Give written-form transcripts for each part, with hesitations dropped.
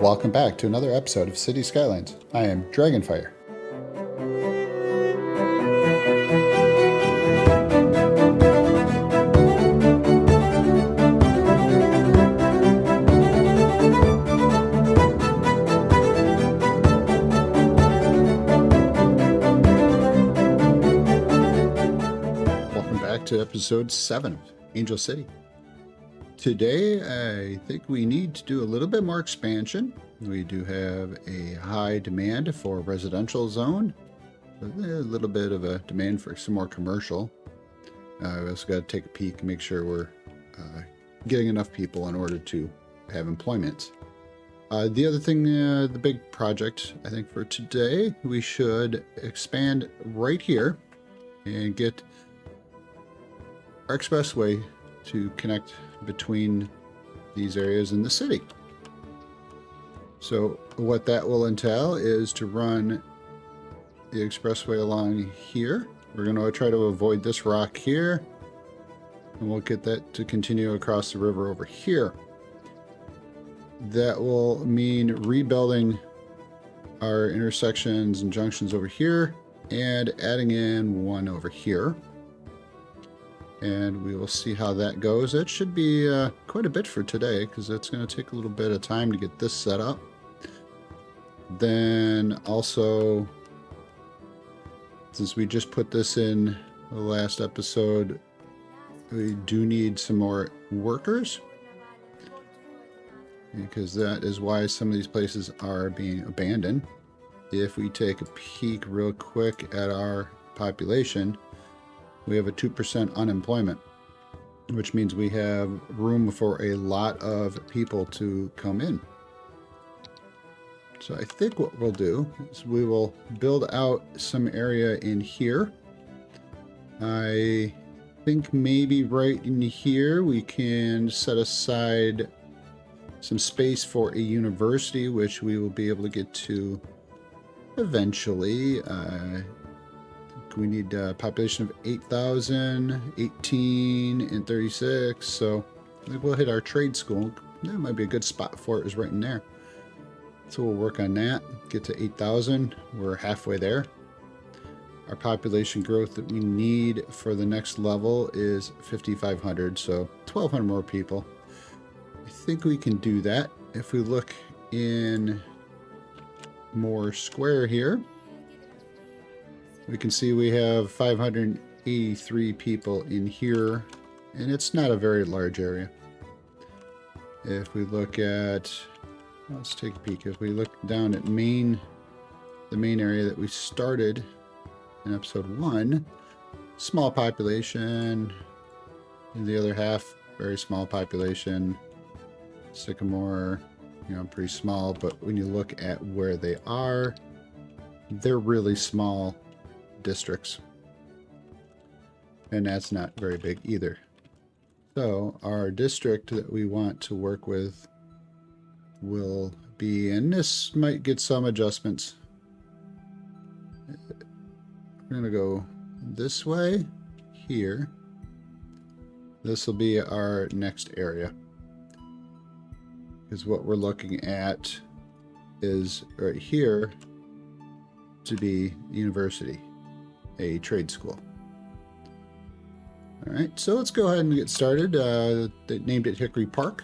welcome back to another episode of City Skylines. I am DragonFire. Welcome back to episode 7 of Angel City. Today, I think we need to do a little bit more expansion. We do have a high demand for residential zone, a little bit of a demand for some more commercial. We also got to take a peek and make sure we're getting enough people in order to have employment. The other thing, the big project, I think for today, we should expand right here and get our expressway to connect between these areas in the city. So what that will entail is to run the expressway along here. We're going to try to avoid this rock here, and we'll get that to continue across the river over here. That will mean rebuilding our intersections and junctions over here and adding in one over here. And we will see how that goes. That should be quite a bit for today, because it's going to take a little bit of time to get this set up. Then also, since we just put this in the last episode, we do need some more workers, because that is why some of these places are being abandoned. If we take a peek real quick at our population, we have a 2% unemployment, which means we have room for a lot of people to come in. So I think what we'll do is we will build out some area in here. I think maybe right in here we can set aside some space for a university, which we will be able to get to eventually. We need a population of 8,000, 18, and 36. So I think we'll hit our trade school. That might be a good spot for it, is right in there. So we'll work on that, get to 8,000. We're halfway there. Our population growth that we need for the next level is 5,500, so 1,200 more people. I think we can do that. If we look in more square here, we can see we have 583 people in here, and it's not a very large area. If we look at, let's take a peek. If we look down at the main area that we started in episode 1, small population, and the other half, very small population. Sycamore, pretty small, but when you look at where they are, they're really small districts, and that's not very big either. So our district that we want to work with will be, and this might get some adjustments. We're gonna go this way here. This will be our next area, because what we're looking at is right here to be university, a trade school. All right, so let's go ahead and get started. They named it Hickory Park.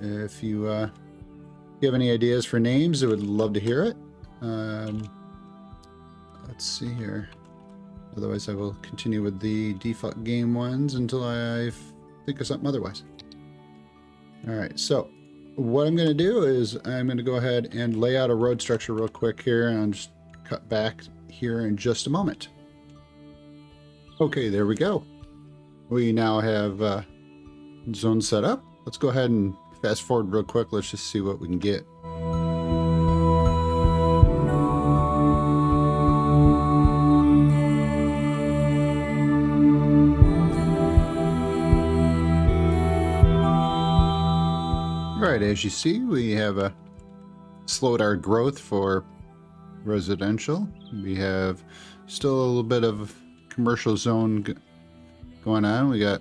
If you have any ideas for names, I would love to hear it. Let's see here. Otherwise, I will continue with the default game ones until I think of something otherwise. All right, so what I'm going to do is I'm going to go ahead and lay out a road structure real quick here, and I'll just cut back here in just a moment. Okay, there we go. We now have zone set up. Let's go ahead and fast forward real quick. Let's just see what we can get. All right, as you see, we have slowed our growth for residential. We have still a little bit of commercial zone going on. We got,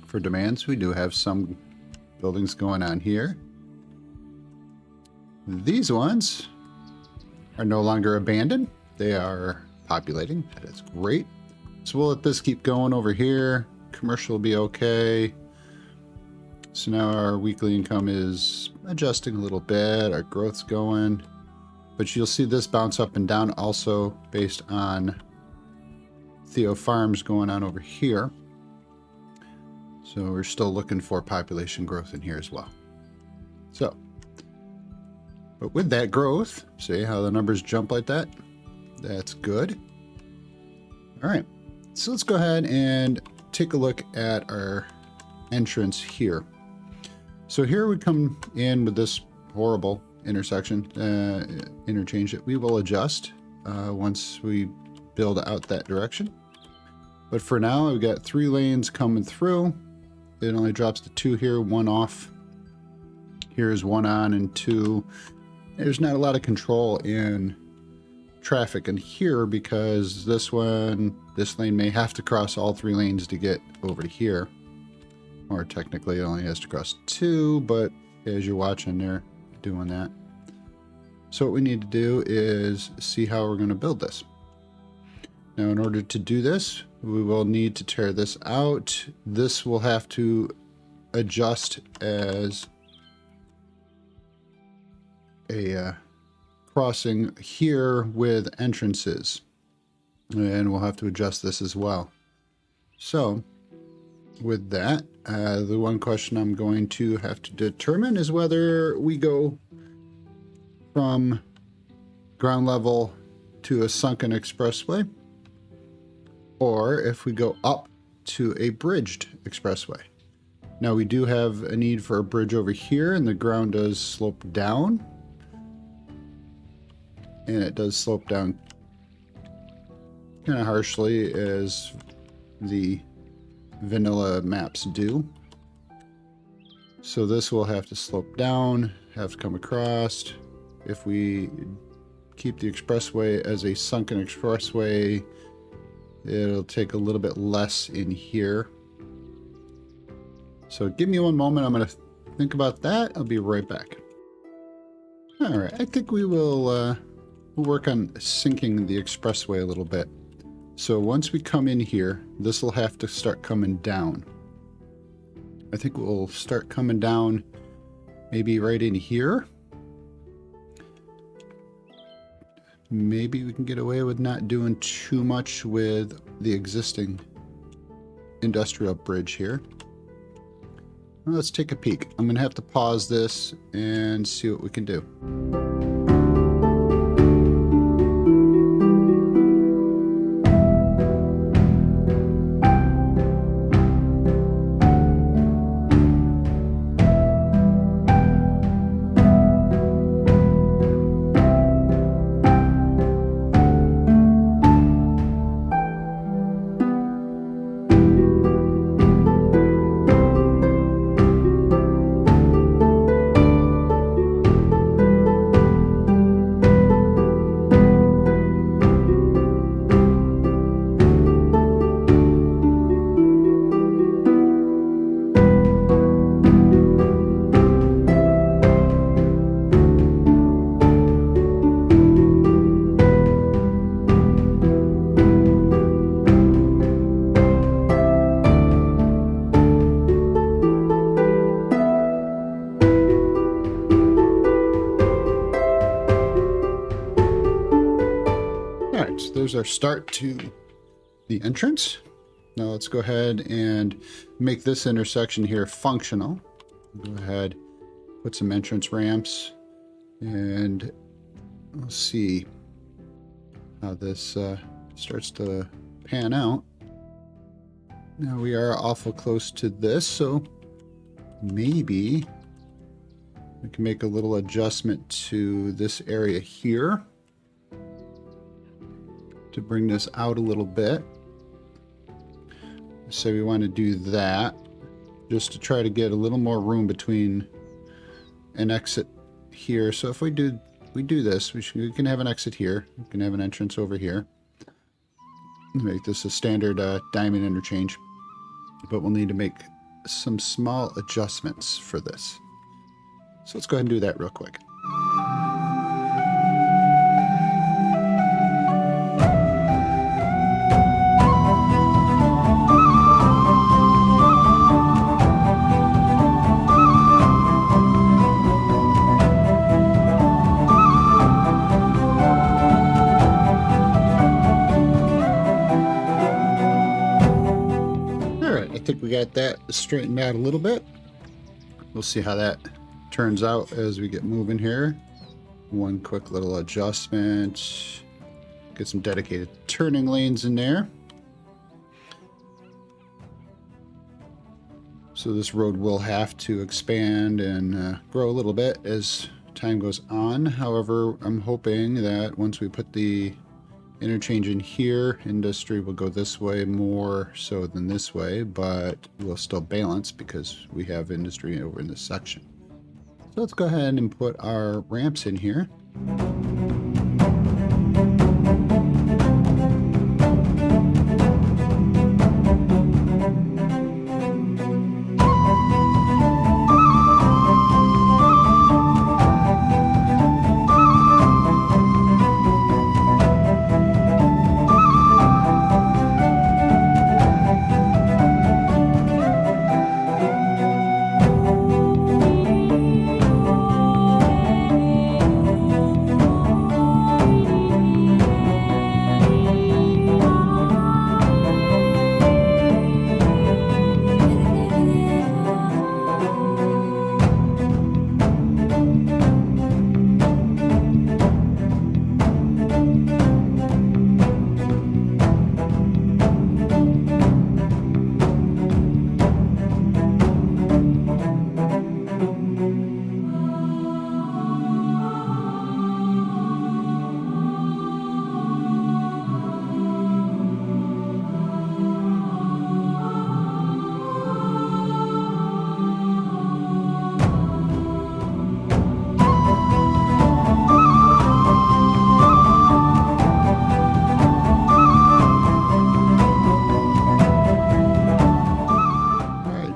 for demands, we do have some buildings going on here. These ones are no longer abandoned. They are populating. That is great. So we'll let this keep going over here. Commercial will be okay. So now our weekly income is adjusting a little bit. Our growth's going. But you'll see this bounce up and down also based on Theo Farms going on over here. So we're still looking for population growth in here as well. So, but with that growth, see how the numbers jump like that? That's good. All right, so let's go ahead and take a look at our entrance here. So here we come in with this horrible intersection, interchange that we will adjust once we build out that direction. But for now, we've got 3 lanes coming through. It only drops to 2 here, 1 off. Here's 1 on and 2. There's not a lot of control in traffic in here because this lane may have to cross all 3 lanes to get over to here. Or technically it only has to cross 2, but as you're watching, they're doing that. So what we need to do is see how we're going to build this. Now, in order to do this, we will need to tear this out. This will have to adjust as a crossing here with entrances. And we'll have to adjust this as well. So, with that, the one question I'm going to have to determine is whether we go from ground level to a sunken expressway, or if we go up to a bridged expressway. Now we do have a need for a bridge over here, and the ground does slope down. And it does slope down kind of harshly as the vanilla maps do. So this will have to slope down, have to come across. If we keep the expressway as a sunken expressway, it'll take a little bit less in here. So give me one moment. I'm going to think about that. I'll be right back. All right. I think we will we'll work on sinking the expressway a little bit. So once we come in here, this will have to start coming down. I think we'll start coming down maybe right in here. Maybe we can get away with not doing too much with the existing industrial bridge here. Well, let's take a peek. I'm going to have to pause this and see what we can do. There's our start to the entrance. Now let's go ahead and make this intersection here functional. Go ahead, put some entrance ramps, and we'll see how this starts to pan out. Now we are awful close to this, so maybe we can make a little adjustment to this area here to bring this out a little bit. So we want to do that just to try to get a little more room between an exit here. So if we do this, we can have an exit here. We can have an entrance over here. Make this a standard diamond interchange, but we'll need to make some small adjustments for this. So let's go ahead and do that real quick. think we got that straightened out a little bit. We'll see how that turns out as we get moving here. One quick little adjustment. Get some dedicated turning lanes in there. So this road will have to expand and grow a little bit as time goes on. However, I'm hoping that once we put the interchange in here, industry will go this way more so than this way, but we'll still balance because we have industry over in this section. So let's go ahead and put our ramps in here.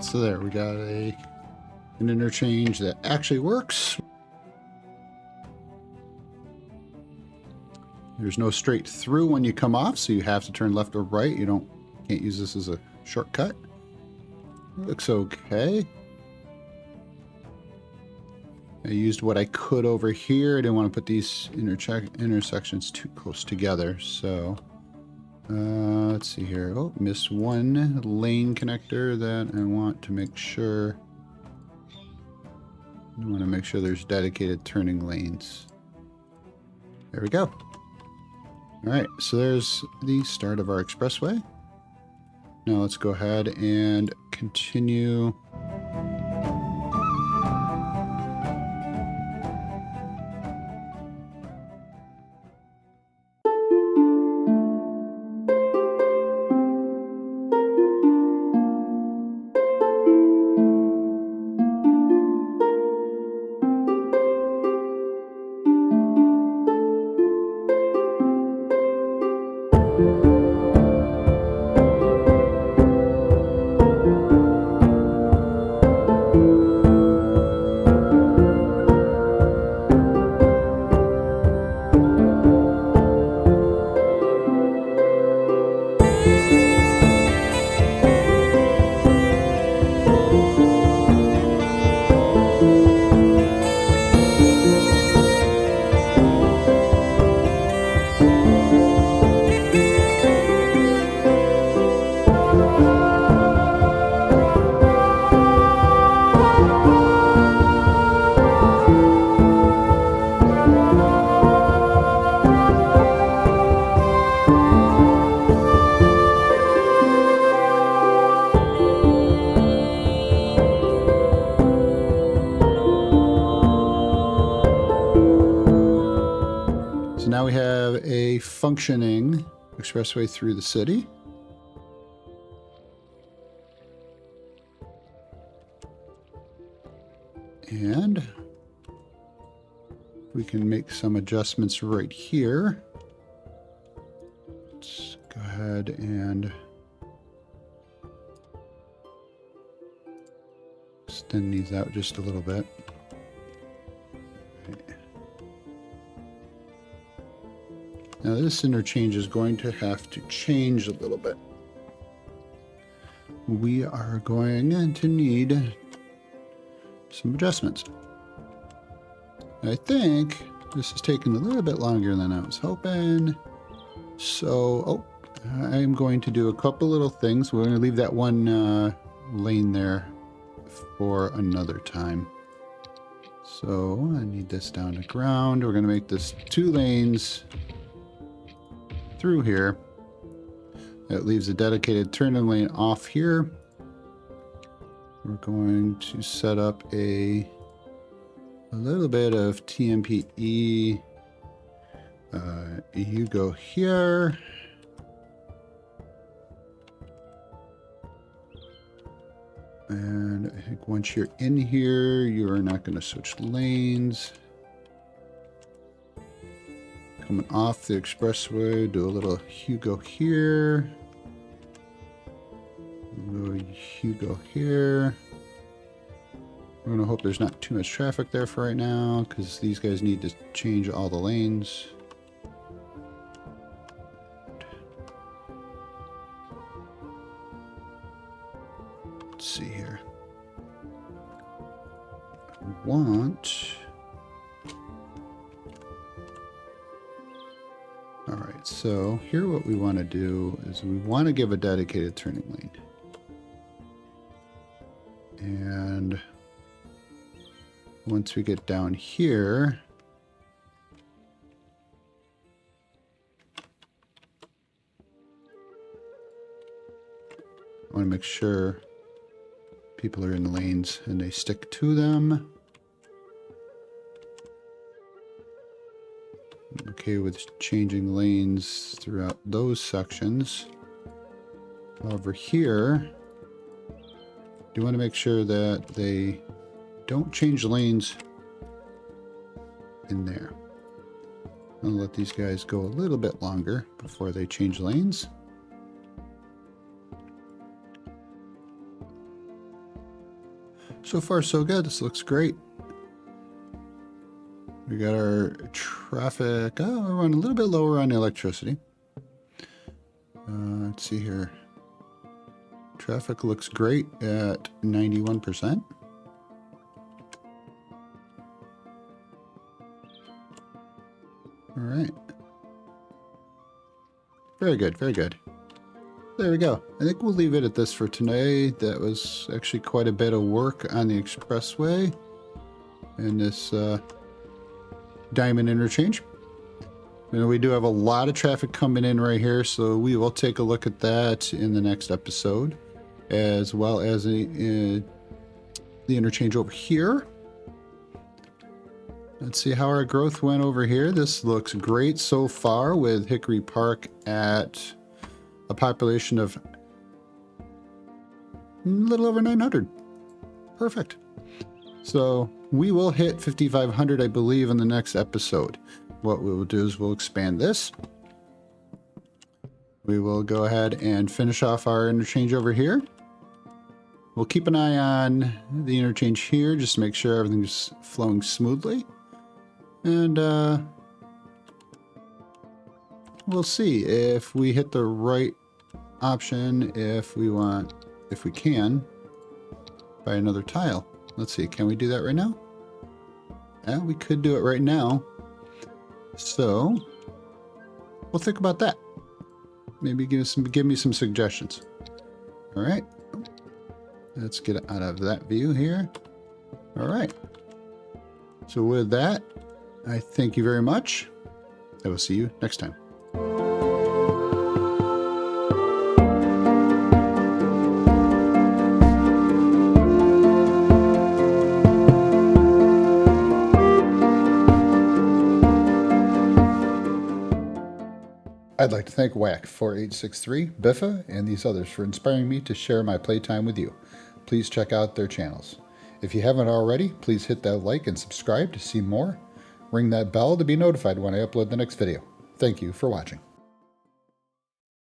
So there, we got an interchange that actually works. There's no straight through when you come off, so you have to turn left or right. You can't use this as a shortcut. Looks okay. I used what I could over here. I didn't want to put these intersections too close together, so let's see here. Oh, missed one lane connector that I want to make sure. I want to make sure there's dedicated turning lanes. There we go. All right, so there's the start of our expressway. Now let's go ahead and continue. Now we have a functioning expressway through the city. And we can make some adjustments right here. Let's go ahead and extend these out just a little bit. Now this interchange is going to have to change a little bit. We are going to need some adjustments. I think this is taking a little bit longer than I was hoping. So, I'm going to do a couple little things. We're going to leave that one lane there for another time. So I need this down to ground. We're going to make this 2 lanes through here. That leaves a dedicated turning lane off here. We're going to set up a little bit of TMPE. You go here. And I think once you're in here, you are not going to switch lanes. Coming off the expressway, do a little Hugo here. Hugo here. We're going to hope there's not too much traffic there for right now, because these guys need to change all the lanes. Let's see here. I want... Alright, so here what we want to do is we want to give a dedicated turning lane. And once we get down here, I want to make sure people are in the lanes and they stick to them. I'm okay with changing lanes throughout those sections. Over here, you want to make sure that they don't change lanes in there. I'll let these guys go a little bit longer before they change lanes. So far, so good. This looks great. We got our traffic. Oh, we're running a little bit lower on the electricity. Let's see here. Traffic looks great at 91%. All right. Very good, very good. There we go. I think we'll leave it at this for today. That was actually quite a bit of work on the expressway and this diamond interchange. You know, we do have a lot of traffic coming in right here, so we will take a look at that in the next episode, as well as the interchange over here. Let's see how our growth went over here. This looks great so far with Hickory Park at a population of a little over 900. Perfect. So we will hit 5,500, I believe, in the next episode. What we will do is we'll expand this. We will go ahead and finish off our interchange over here. We'll keep an eye on the interchange here just to make sure everything's flowing smoothly. And we'll see if we hit the right option, if we can, buy another tile. Let's see, can we do that right now? Yeah, we could do it right now. So we'll think about that. Maybe give me some suggestions. All right. Let's get out of that view here. All right. So with that, I thank you very much. I will see you next time. I'd like to thank Whack4863, Biffa, and these others for inspiring me to share my playtime with you. Please check out their channels. If you haven't already, please hit that like and subscribe to see more. Ring that bell to be notified when I upload the next video. Thank you for watching.